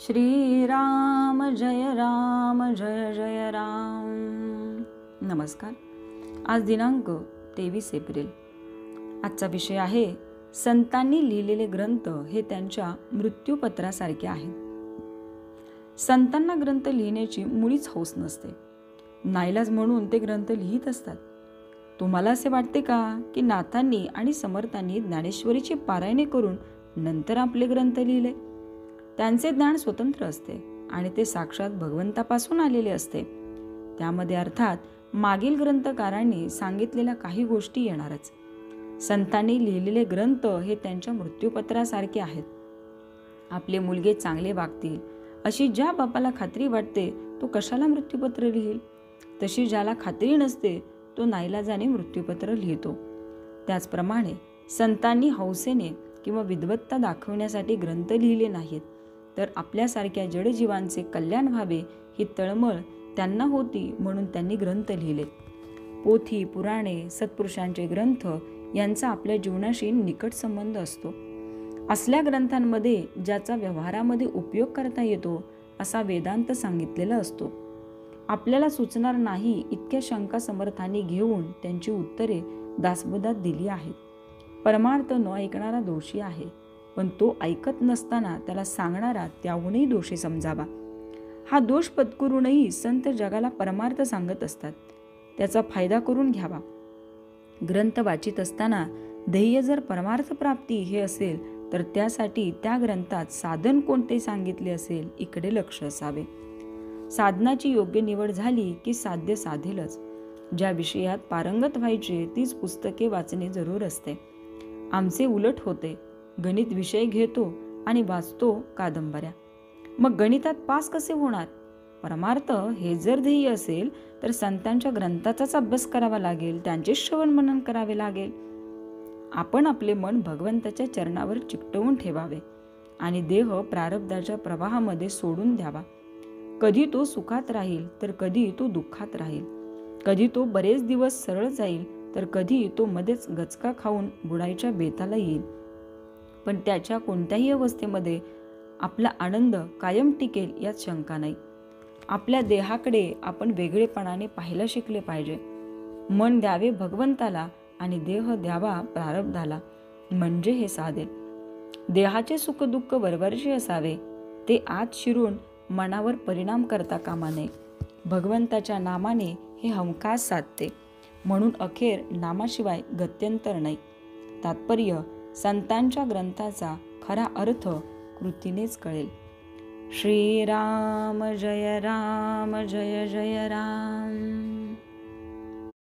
श्रीराम जय जय राम. नमस्कार. आज दिनांक 23 एप्रिल. आजचा विषय आहे संतांनी लिहिलेले ग्रंथ हे त्यांच्या मृत्यूपत्रासारखे आहेत. संतांना ग्रंथ लिहिण्याची मुळीच हौस नसते. नाईलाज म्हणून ते ग्रंथ लिहित असतात. तुम्हाला असे वाटते का की नाथांनी आणि समर्थांनी ज्ञानेश्वरीची पारायणे करून नंतर आपले ग्रंथ लिहिले? त्यांचे ज्ञान स्वतंत्र असते आणि ते साक्षात भगवंतापासून आलेले असते. त्यामध्ये अर्थात मागील ग्रंथकारांनी सांगितलेल्या काही गोष्टी येणारच. संतांनी लिहिलेले ग्रंथ हे त्यांच्या मृत्यूपत्रासारखे आहेत. आपले मुलगे चांगले वागतील अशी ज्या बापाला खात्री वाटते तो कशाला मृत्यूपत्र लिहिल? तशी ज्याला खात्री नसते तो नाईलाजाने मृत्यूपत्र लिहितो. त्याचप्रमाणे संतांनी हौसेने किंवा विद्वत्ता दाखवण्यासाठी ग्रंथ लिहिले नाहीत, तर आपल्यासारख्या जडजीवांचे कल्याण व्हावे ही तळमळ त्यांना होती म्हणून त्यांनी ग्रंथ लिहिले. पोथी, पुराणे, सत्पुरुषांचे ग्रंथ यांचा आपल्या जीवनाशी निकट संबंध असतो. असल्या ग्रंथांमध्ये ज्याचा व्यवहारामध्ये उपयोग करता येतो असा वेदांत सांगितलेला असतो. आपल्याला सुचणार नाही इतक्या शंका समर्थांनी घेऊन त्यांची उत्तरे दासबोधात दिली आहेत. परमार्थ न ऐकणारा दोषी आहे, पण तो ऐकत नसताना त्याला सांगणारा त्याहूनही दोषी समजावा. हा दोष पत्करूनही संत जगाला परमार्थ सांगत असतात. त्याचा फायदा करून घ्यावा. ग्रंथ वाचित असताना ध्येय जर परमार्थ प्राप्ती हे असेल तर त्यासाठी त्या ग्रंथात साधन कोणते सांगितले असेल इकडे लक्ष असावे. साधनाची योग्य निवड झाली की साध्य साधेलच. ज्या विषयात पारंगत व्हायचे तीच पुस्तके वाचणे जरूर असते. आमचे उलट होते. गणित विषय घेतो आणि वाचतो कादंबऱ्या. मग गणितात पास कसे होणार? परमार्थ हे जर ध्येय असेल तर संतांच्या ग्रंथाचाच अभ्यास करावा लागेल, त्यांचे श्रवण मनन करावे लागेल. आपण आपले मन भगवंताच्या चरणावर चिकटवून ठेवावे आणि देह प्रारब्धाच्या प्रवाहामध्ये सोडून द्यावा. कधी तो सुखात राहील तर कधी तो दुःखात राहील. कधी तो बरेच दिवस सरळ जाईल तर कधी तो मध्येच गचका खाऊन बुडायच्या बेताला येईल. पण त्याच्या कोणत्याही अवस्थेमध्ये आपला आनंद कायम टिकेल यात शंका नाही. आपल्या देहाकडे आपण वेगळेपणाने पाहायला शिकले पाहिजे. मन द्यावे भगवंताला आणि देह द्यावा प्रारब्धाला, म्हणजे हे साधेल. देहाचे सुख दुःख वरवरचे असावे, ते आत शिरून मनावर परिणाम करता कामा नये. भगवंताच्या नामाने हे हमखास साधते, म्हणून अखेर नामाशिवाय गत्यंतर नाही. तात्पर्य संतांच्या ग्रंथाचा खरा अर्थ कृतीनेच कळेल. श्रीराम जय जय राम.